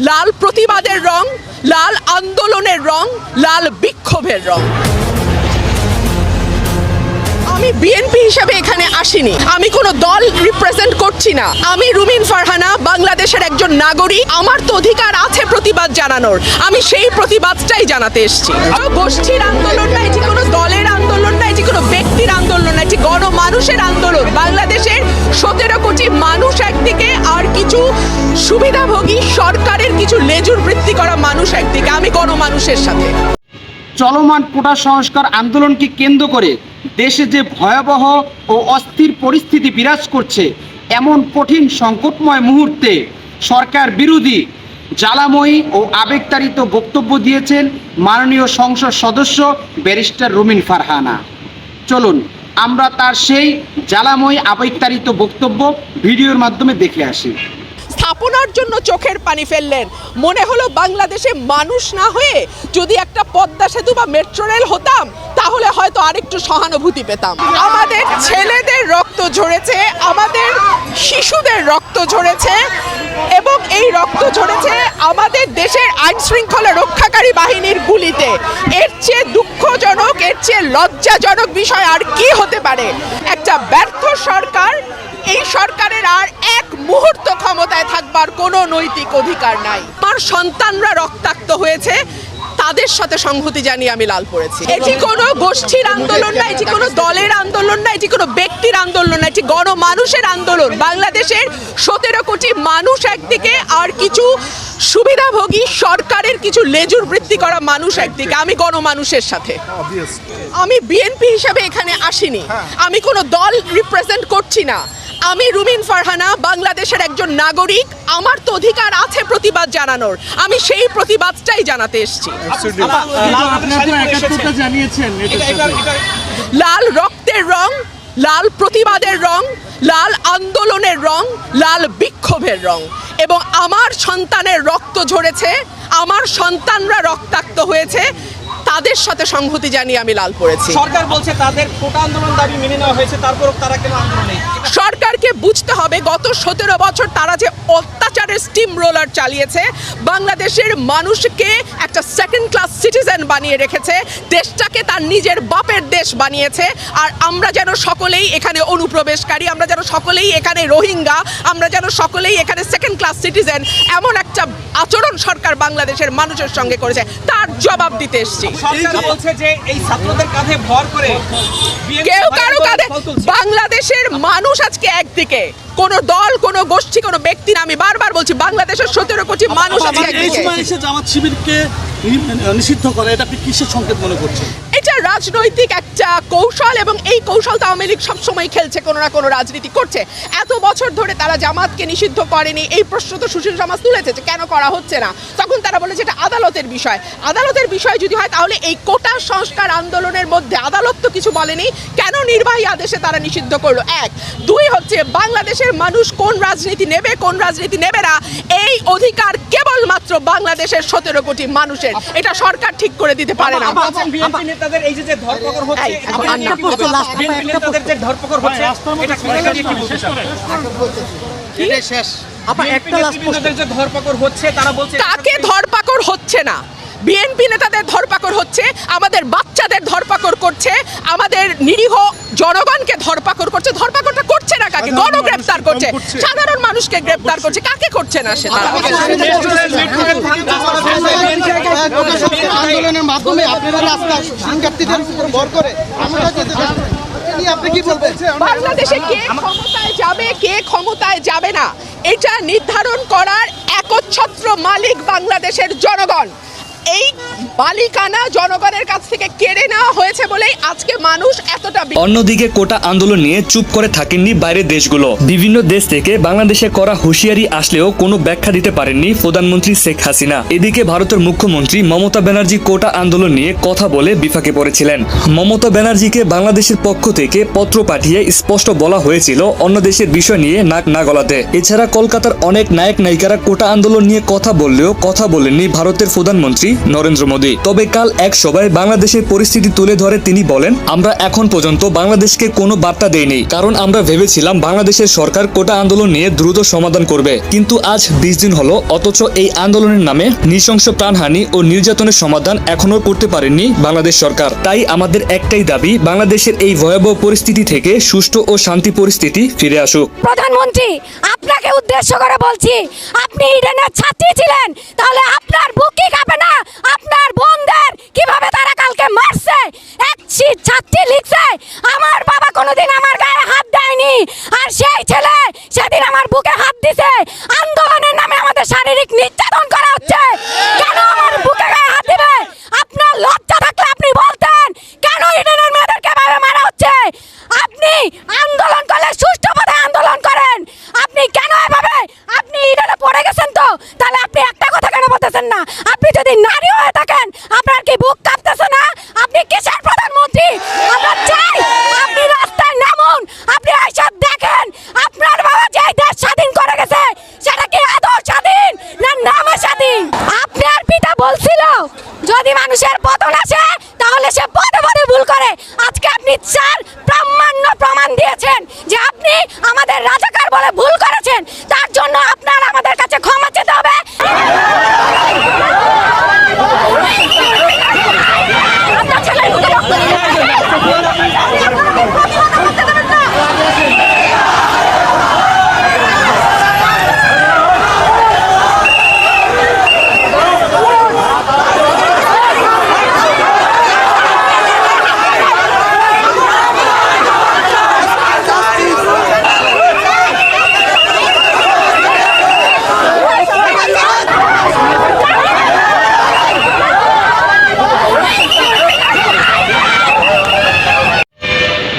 লাল প্রতিবাদের রং, লাল আন্দোলনের রং, লাল বিক্ষোভের রং। আমি বিএনপি হিসেবে এখানে আসিনি, আমি কোনো দল রিপ্রেজেন্ট করছি না। আমি রুমিন ফারহানা, বাংলাদেশের একজন নাগরিক। আমার তো অধিকার আছে প্রতিবাদ জানানোর, আমি সেই প্রতিবাদটাই জানাতে এসেছি। গোষ্ঠীর আন্দোলন না, এটি কোনো দলের আন্দোলন না, এটি কোনো ব্যক্তির আন্দোলন না, এটি গণমানুষের আন্দোলন। বাংলাদেশের 17 কোটি মানুষ একদিকে, আর কিছু সুবিধাভোগী সরকারের কিছু লেজুর বৃত্তি করা মানুষ একদিকে। আমি গণমানুষের সাথে। চলমান কোটা সংস্কার আন্দোলনকে কেন্দ্র করে দেশে যে ভয়াবহ ও অস্থির পরিস্থিতি বিরাজ করছে, এমন কঠিন সংকটময় মুহূর্তে সরকার বিরোধী জ্বালাময়ী ও আবেগতাড়িত বক্তব্য দিয়েছেন মাননীয় সংসদ সদস্য ব্যারিস্টার রুমিন ফারহানা। চলুন আমরা তার সেই জ্বালাময়ী আবেগতাড়িত বক্তব্য ভিডিওর মাধ্যমে দেখে আসি। স্থাপনার জন্য চোখের পানি ফেললেন। মনে হলো বাংলাদেশে মানুষ না হয়ে যদি একটা পদ্মা সেতু বা মেট্রো রেল হতাম, তাহলে হয়তো আরেকটু সহানুভূতি পেতাম। আমাদের ছেলেদের রক্ত ঝরেছে, আমাদের শিশুদের রক্ত ঝরেছে, এবং এই রক্ত ঝরেছে আমাদের দেশের আইন শৃঙ্খলা রক্ষাকারী বাহিনীর গুলিতে। এর চেয়ে দুঃখজনক, এর চেয়ে লজ্জাজনক বিষয় আর কি হতে পারে? একটা ব্যর্থ সরকার, এই সরকারের আর এক মুহূর্ত ক্ষমতায় থাকবার কোনো নৈতিক অধিকার নাই। আমার সন্তানরা রক্তাক্ত হয়েছে, তাদের সাথে সংহতি জানিয়ে আমি লাল পড়েছি। এটি কোনো গোষ্ঠীর আন্দোলন না, এটি কোনো দলের আন্দোলন না, এটি কোনো ব্যক্তির আন্দোলন না, এটি গণমানুষের আন্দোলন। বাংলাদেশের 17 কোটি মানুষ একদিকে, আর কিছু সুবিধাভোগী সরকারের কিছু লেজুর বৃত্তি করা মানুষ একদিকে। আমি গণমানুষের সাথে। আমি বিএনপি হিসেবে এখানে আসিনি, আমি কোনো দল রিপ্রেজেন্ট করছি না। আমি রুমিন ফারহানা, বাংলাদেশের একজন নাগরিক। আমার তো অধিকার আছে প্রতিবাদ জানানোর, আমি সেই প্রতিবাদটাই জানাতে এসেছি। লাল রক্তের রং, লাল প্রতিবাদের রং, লাল আন্দোলনের রং, লাল বিক্ষোভের রং। এবং আমার সন্তানের রক্ত ঝরেছে, আমার সন্তানরা রক্তাক্ত হয়েছে, তাদের সাথে সংহতি জানিয়ে আমি লাল পড়েছি। সরকার বলছে তাদের কোটা আন্দোলন দাবি মেনে নেওয়া হয়েছে, তারপরও তারা কেন আন্দোলনে? সরকারকে বুঝতে হবে গত 17 বছর তারা যে অত্যাচারের স্টিম রোলার চালিয়েছে, বাংলাদেশের মানুষকে একটা সেকেন্ড ক্লাস সিটিজেন বানিয়ে রেখেছে, দেশটাকে তার নিজের বাপের দেশ বানিয়েছে। আর আমরা যেন সকলেই এখানে অনুপ্রবেশকারী, আমরা যেন সকলেই এখানে রোহিঙ্গা, আমরা যেন সকলেই এখানে সেকেন্ড ক্লাস সিটিজেন, এমন একটা আচরণ সরকার বাংলাদেশের মানুষের সঙ্গে করেছে, তার জবাব দিতে এসেছি। সরকার বলছে যে এই ছাত্রদের কাঁধে ভর করে কেউ কারো কাঁধে, বাংলাদেশের মানুষ আজকে একদিকে, কোন দল, কোন গোষ্ঠী, কোন ব্যক্তি না। আমি বারবার বলছি, বাংলাদেশের 17 কোটি মানুষ আজকে একদিকে। জামাত শিবিরকে নিষিদ্ধ করে, এটা আপনি কিসের সংকেত মনে করছেন? এটা রাজনৈতিক একটা কৌশল, এবং এই কৌশল তো আওয়ামী লীগ সবসময় খেলছে, কোনো না কোনো রাজনীতি করছে। এত বছর ধরে তারা জামাতকে নিষিদ্ধ করেনি, এই প্রশ্ন তো সুশীল সমাজ তুলেছে যে কেন করা হচ্ছে না। তখন তারা বলেছে এটা আদালতের বিষয়। আদালতের বিষয় যদি হয়, তাহলে এই কোটা সংস্কার আন্দোলনের মধ্যে আদালত তো কিছু বলেনি, কেন নির্বাহী আদেশে তারা নিষিদ্ধ করলো? 1, 2 হচ্ছে বাংলাদেশের মানুষ কোন রাজনীতি নেবে, কোন রাজনীতি নেবে না, এই অধিকার কেবলমাত্র বাংলাদেশের 17 কোটি মানুষের। এটা সরকার ঠিক করে দিতে পারে না। বিএনপি নেতাদের এই যে ধরপাকড় হচ্ছে, বিএনপি নেতাদের যে ধরপাকড় হচ্ছে, এটা শেষ। নেতাদের যে ধরপাকড় হচ্ছে, তারা বলছে কাকে ধরপাকড় হচ্ছে না? বিএনপি নেতাদের ধরপাকড় হচ্ছে, আমাদের বাচ্চাদের ধরপাকড় করছে, আমাদের নিরীহ জনগণকে ধরপাকড় করছে। ধরপাকড়টা করছে না কাকে? গণগ্রেপ্তার করছে, সাধারণ মানুষকে গ্রেপ্তার করছে। কাকে করছে না সেটা? আন্দোলনের মাধ্যমে আপনারা রাস্তা শিক্ষার্থীদের উপর ভর করে আপনি কি বলবেন? বাংলাদেশে কে ক্ষমতায় যাবে, কে ক্ষমতায় যাবে না, এটা নির্ধারণ করার একচ্ছত্র মালিক বাংলাদেশের জনগণ। এই মালিকানা জনগণের কাছ থেকে কেড়ে নেওয়া হয়েছে বলেই আজকে মানুষ এতটা। অন্যদিকে কোটা আন্দোলন নিয়ে চুপ করে থাকেননি বাইরের দেশগুলো। বিভিন্ন দেশ থেকে বাংলাদেশে করা হুঁশিয়ারি আসলেও কোনো ব্যাখ্যা দিতে পারেননি প্রধানমন্ত্রী শেখ হাসিনা। এদিকে ভারতের মুখ্যমন্ত্রী মমতা ব্যানার্জি কোটা আন্দোলন নিয়ে কথা বলে বিপাকে পড়েছিলেন। মমতা ব্যানার্জিকে বাংলাদেশের পক্ষ থেকে পত্র পাঠিয়ে স্পষ্ট বলা হয়েছিল অন্য দেশের বিষয় নিয়ে নাক না গলাতে। এছাড়া কলকাতার অনেক নায়ক নায়িকারা কোটা আন্দোলন নিয়ে কথা বললেও কথা বলেননি ভারতের প্রধানমন্ত্রী নরেন্দ্র মোদী। তবে কাল এক সভায় বাংলাদেশের পরিস্থিতি তুলে ধরে তিনি বলেন, আমরা এখন পর্যন্ত বাংলাদেশকে কোনো বার্তা দেইনি, কারণ আমরা ভেবেছিলাম বাংলাদেশের সরকার কোটা আন্দোলন নিয়ে দ্রুত সমাধান করবে। কিন্তু আজ 20 দিন হলো, অথচ এই আন্দোলনের নামে নৃশংস প্রাণহানি ও নির্যাতনের সমাধান এখনো করতে পারেননি বাংলাদেশ সরকার। তাই আমাদের একটাই দাবি, বাংলাদেশের এই ভয়াবহ পরিস্থিতি থেকে সুষ্ঠু ও শান্তি পরিস্থিতি ফিরে আসুক। প্রধানমন্ত্রী, আপনাকে উদ্দেশ্য করে বলছি, আপনি ইডেনের ছাত্রী ছিলেন, তাহলে আপনার বুক কি কাঁপে না? আপনার বোনদের কিভাবে তারা কালকে মারছে? এক ছাত্রী লিখছে, আমার বাবা কোনোদিন আমার গায়ে হাত দেয়নি, আর সেই ছেলে সেদিন আমার বুকে হাত দিছে। আন্দোলনের নামে আমাদের শারীরিক নির্যাতন করা হচ্ছে, কেন আমার বুকে গায়ে হাত দিবে? আপনার লজ্জা থাকলে আপনি বলতেন, কেন ইডেনের মেয়েদেরকে এভাবে মারা হচ্ছে? আপনি আন্দোলন করলে সুষ্ঠু পথে আন্দোলন করেন, আপনি কেন এভাবে? আপনি ইডেনে পড়ে গেছেন তো, তাহলে আপনি একটা কথা কেন বলতেছেন না? আপনি যদি নারী হয়ে থাকেন, আপনার কি বুক কাঁপতেছে না? আপনি কিসের প্রধানমন্ত্রী? আমরা চাই আপনি রাস্তায় নামুন, আপনি এইসব দেখেন, আপনার বাবা যে দেশ স্বাধীন করে গেছে, সেটা কি আদৌ স্বাধীন না নামে স্বাধীন? আপনার পিতা বলছিল, যদি মানুষের পতন আসে তাহলে সে পদে পদে ভুল করে। আজকে আপনি প্রামাণ্য প্রমাণ দিয়েছেন যে আপনি আমাদের রাজাকার বলে ভুল করেছেন, তার জন্য আপনার আমাদের কাছে ক্ষমা চেতে হবে। আপনার ছেলের মুখে রক্ত দিতে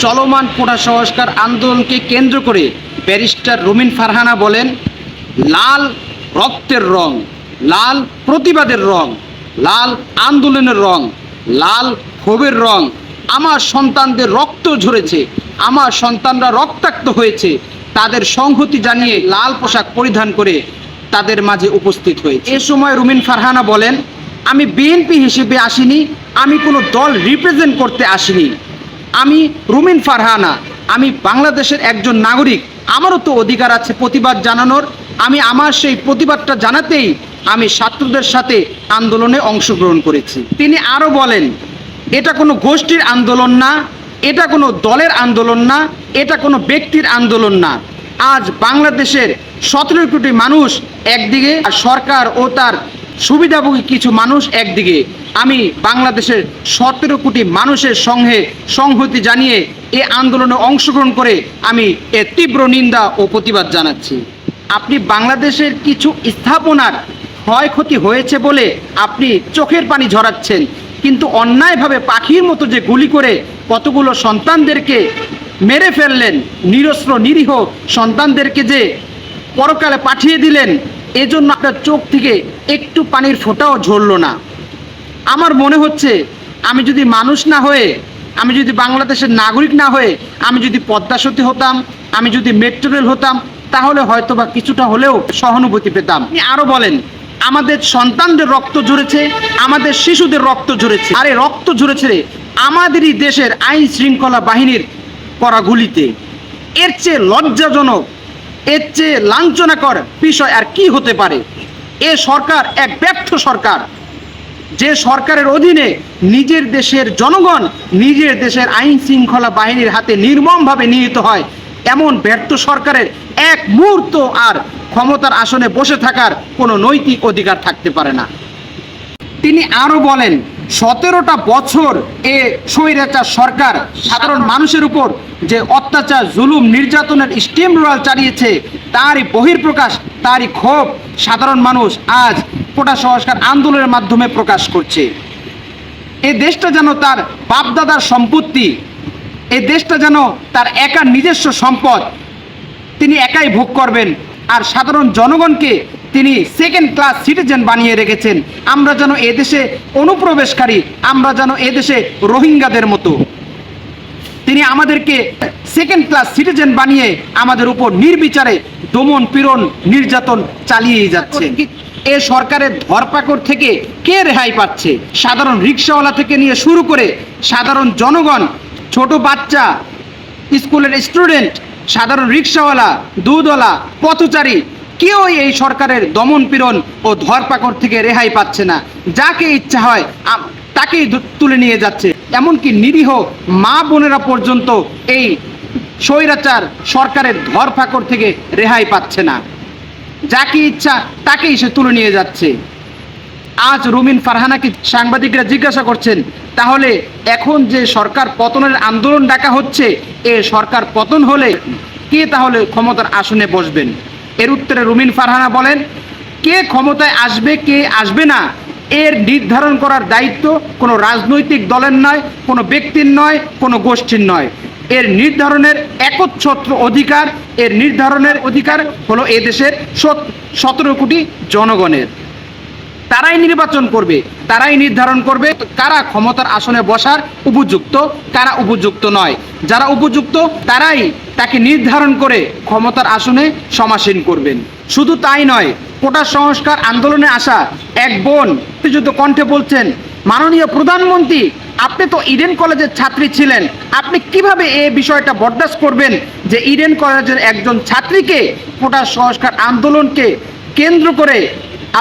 চলমান কোটা সংস্কার আন্দোলনকে কেন্দ্র করে ব্যারিস্টার রুমিন ফারহানা বলেন, লাল রক্তের রং, লাল প্রতিবাদের রং, লাল আন্দোলনের রং, লাল ক্ষোভের রং। আমার সন্তানদের রক্ত ঝরেছে, আমার সন্তানরা রক্তাক্ত হয়েছে, তাদের সংহতি জানিয়ে লাল পোশাক পরিধান করে তাদের মাঝে উপস্থিত হয়েছে। এ সময় রুমিন ফারহানা বলেন, আমি বিএনপি হিসেবে আসিনি, আমি কোনো দল রিপ্রেজেন্ট করতে আসিনি। আমি রুমিন ফারহানা, আমি বাংলাদেশের একজন নাগরিক, আমারও তো অধিকার আছে প্রতিবাদ জানানোর। আমি আমার সেই প্রতিবাদটা জানাতেই আমি ছাত্রদের সাথে আন্দোলনে অংশগ্রহণ করেছি। তিনি আরও বলেন, এটা কোনো গোষ্ঠীর আন্দোলন না, এটা কোনো দলের আন্দোলন না, এটা কোনো ব্যক্তির আন্দোলন না। আজ বাংলাদেশের 17 কোটি মানুষ একদিকে, আর সরকার ও তার সুবিধাভোগী কিছু মানুষ একদিকে। আমি বাংলাদেশের 17 কোটি মানুষের সঙ্গে সংহতি জানিয়ে এ আন্দোলনে অংশগ্রহণ করে আমি এর তীব্র নিন্দা ও প্রতিবাদ জানাচ্ছি। আপনি বাংলাদেশের কিছু স্থাপনার ক্ষয়ক্ষতি হয়েছে বলে আপনি চোখের পানি ঝরাচ্ছেন, কিন্তু অন্যায়ভাবে পাখির মতো যে গুলি করে কতগুলো সন্তানদেরকে মেরে ফেললেন, নিরস্ত্র নিরীহ সন্তানদেরকে যে পরকালে পাঠিয়ে দিলেন, এজন্য আপনার চোখ থেকে একটু পানির ফোঁটাও ঝরলো না। আমার মনে হচ্ছে, আমি যদি মানুষ না হয়ে, আমি যদি বাংলাদেশের নাগরিক না হয়ে, আমি যদি পদ্মা সেতু হতাম, আমি যদি মেট্রো রেল হতাম, তাহলে হয়তো বা কিছুটা হলেও সহানুভূতি পেতাম। আপনি আরও বলেন, আমাদের সন্তানদের রক্ত ঝরেছে, আমাদের শিশুদের রক্ত ঝরেছে, আরে রক্ত ঝরেছে আমাদেরই দেশের আইন শৃঙ্খলা বাহিনীর করা গুলিতে। এর চেয়ে লজ্জাজনক, এর চেয়ে লাঞ্ছনাকর বিষয় আর কি হতে পারে? এ সরকার এক ব্যর্থ সরকার, যে সরকারের অধীনে নিজের দেশের জনগণ নিজের দেশের আইন শৃঙ্খলা বাহিনীর হাতে নির্মমভাবে নিহত হয়। এমন ব্যর্থ সরকারের এক মুহূর্ত আর ক্ষমতার আসনে বসে থাকার কোনো নৈতিক অধিকার থাকতে পারে না। তিনি আরও বলেন, 17টা বছর এ স্বৈরাচার সরকার সাধারণ মানুষের উপর যে অত্যাচার, জুলুম, নির্যাতনের স্টিম রোলার চালিয়েছে, তারই বহিঃপ্রকাশ, তারই ক্ষোভ সাধারণ মানুষ আজ কোটা সংস্কার আন্দোলনের মাধ্যমে প্রকাশ করছে। এ দেশটা যেন তার বাপদাদার সম্পত্তি, এ দেশটা যেন তার একার নিজস্ব সম্পদ, তিনি একাই ভোগ করবেন, আর সাধারণ জনগণকে তিনি সেকেন্ড ক্লাস সিটিজেন বানিয়ে রেখেছেন। আমরা যেন এদেশে অনুপ্রবেশকারী, আমরা যেন এদেশে রোহিঙ্গাদের মতো। তিনি আমাদেরকে সেকেন্ড ক্লাস সিটিজেন বানিয়ে আমাদের উপর নির্বিচারে দমন পীড়ন নির্যাতন চালিয়েই যাচ্ছে। এ সরকারের ধরপাকড় থেকে কে রেহাই পাচ্ছে? সাধারণ রিকশাওয়ালা থেকে নিয়ে শুরু করে সাধারণ জনগণ, ছোট বাচ্চা, স্কুলের স্টুডেন্ট, সাধারণ রিকশাওয়ালা, দুধওয়ালা, পথচারী, কেউ এই সরকারের দমন পীড়ন ও ধরপাকড় থেকে রেহাই পাচ্ছে না। যাকে ইচ্ছা হয় তাকেই তুলে নিয়ে যাচ্ছে। এমনকি নিরীহ মা বোনেরা পর্যন্ত এই স্বৈরাচার সরকারের ধরপাকড় থেকে রেহাই পাচ্ছে না। যাকে ইচ্ছা তাকেই সে তুলে নিয়ে যাচ্ছে। আজ রুমিন ফারহানাকে সাংবাদিকরা জিজ্ঞাসা করছেন, তাহলে এখন যে সরকার পতনের আন্দোলন ডাকা হচ্ছে, এ সরকার পতন হলে কে তাহলে ক্ষমতার আসনে বসবেন? এর উত্তরে রুমিন ফারহানা বলেন, কে ক্ষমতায় আসবে কে আসবে না এর নির্ধারণ করার দায়িত্ব কোনো রাজনৈতিক দলের নয়, কোনো ব্যক্তির নয়, কোনো গোষ্ঠীর নয়। এর নির্ধারণের একচ্ছত্র অধিকার, এর নির্ধারণের অধিকার হলো এদেশের 17 কোটি জনগণের। তারাই নির্বাচন করবে, তারাই নির্ধারণ করবে কারা ক্ষমতার আসনে বসার উপযুক্ত, কারা উপযুক্ত নয়। যারা উপযুক্ত তারাই তাকে নির্ধারণ করে ক্ষমতার আসনে সমাসীন করবেন। শুধু তাই নয়, কোটা সংস্কার আন্দোলনে আসা এক বোন যুদ্ধ কণ্ঠে বলছেন, মাননীয় প্রধানমন্ত্রী, আপনি তো ইডেন কলেজের ছাত্রী ছিলেন, আপনি কিভাবে এই বিষয়টা বরদাস্ত করবেন যে ইডেন কলেজের একজন ছাত্রীকে কোটা সংস্কার আন্দোলনকে কেন্দ্র করে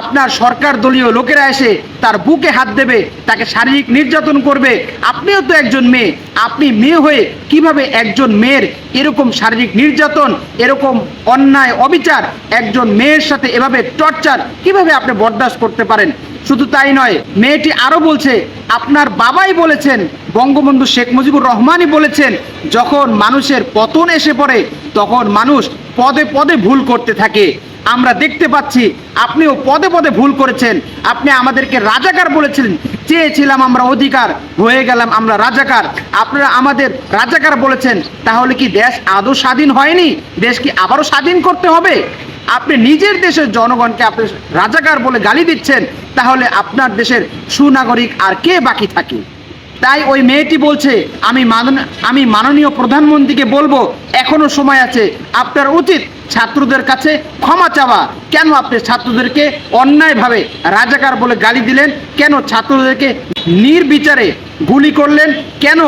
আপনার সরকার দলীয় লোকেরা এসে তার বুকে হাত দেবে, তাকে শারীরিক নির্যাতন করবে? আপনিও তো একজন মেয়ে, আপনি মেয়ে হয়ে কিভাবে একজন মেয়ের এরকম শারীরিক নির্যাতন, এরকম অন্যায় অবিচার, একজন মেয়ের সাথে এভাবে টর্চার কিভাবে আপনি বরদাস্ত করতে পারেন? শুধু তাই নয়, মেয়েটি আরও বলছে, আপনার বাবাই বলেছেন, বঙ্গবন্ধু শেখ মুজিবুর রহমানই বলেছেন, যখন মানুষের পতন এসে পড়ে তখন মানুষ পদে পদে ভুল করতে থাকে। আমরা দেখতে পাচ্ছি আপনিও পদে পদে ভুল করেছেন। আপনি আমাদেরকে রাজাকার বলেছিলেন, চেয়েছিলাম আমরা অধিকার, হয়ে গেলাম আমরা রাজাকার। আপনারা আমাদের রাজাকার বলেছেন, তাহলে কি দেশ আদৌ স্বাধীন হয়নি? দেশ কি আবারও স্বাধীন করতে হবে? আপনি নিজের দেশের জনগণকে আপনি রাজাকার বলে গালি দিচ্ছেন, তাহলে আপনার দেশের সুনাগরিক আর কে বাকি থাকে? তাই ওই মেয়েটি বলছে, আমি মাননীয় প্রধানমন্ত্রীকে বলবো, এখনো সময় আছে, আপনার উচিত ছাত্রদের কাছে ক্ষমা চাওয়া। কেন আপনি ছাত্রদেরকে অন্যায়ভাবে রাজাকার বলে গালি দিলেন? কেন ছাত্রদেরকে নির্বিচারে গুলি করলেন? কেন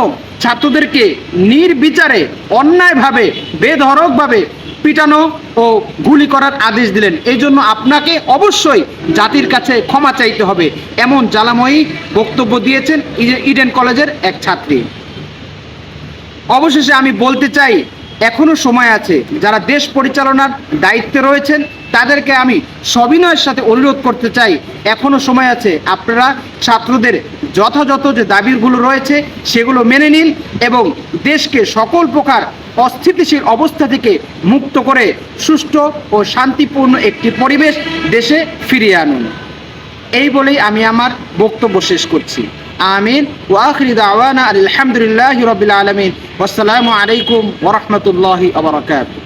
ছাত্রদেরকে নির্বিচারে অন্যায়ভাবে বেধড়কভাবে পিটানো ও গুলি করার আদেশ দিলেন? এই জন্য আপনাকে অবশ্যই জাতির কাছে ক্ষমা চাইতে হবে। এমন জ্বালাময়ী বক্তব্য দিয়েছেন ইডেন কলেজের এক ছাত্রী। অবশেষে আমি বলতে চাই, এখনো সময় আছে। যারা দেশ পরিচালনার দায়িত্বে রয়েছেন তাদেরকে আমি সবিনয়ের সাথে অনুরোধ করতে চাই, এখনো সময় আছে। আপনারা ছাত্রদের যথাযথ যে দাবিগুলো রয়েছে সেগুলো মেনে নিন এবং দেশকে সকল প্রকার অস্থিতিশীল অবস্থা থেকে মুক্ত করে সুষ্ঠু ও শান্তিপূর্ণ একটি পরিবেশ দেশে ফিরিয়ে আনুন। এই বলেই আমি আমার বক্তব্য শেষ করছি। আমিন ওয়া আখিরু দাওয়ানা আলহামদুলিল্লাহি রাব্বিল আলামিন। ওয়াসসালামু আলাইকুম ওয়া রাহমাতুল্লাহি ওয়া বারাকাতুহু।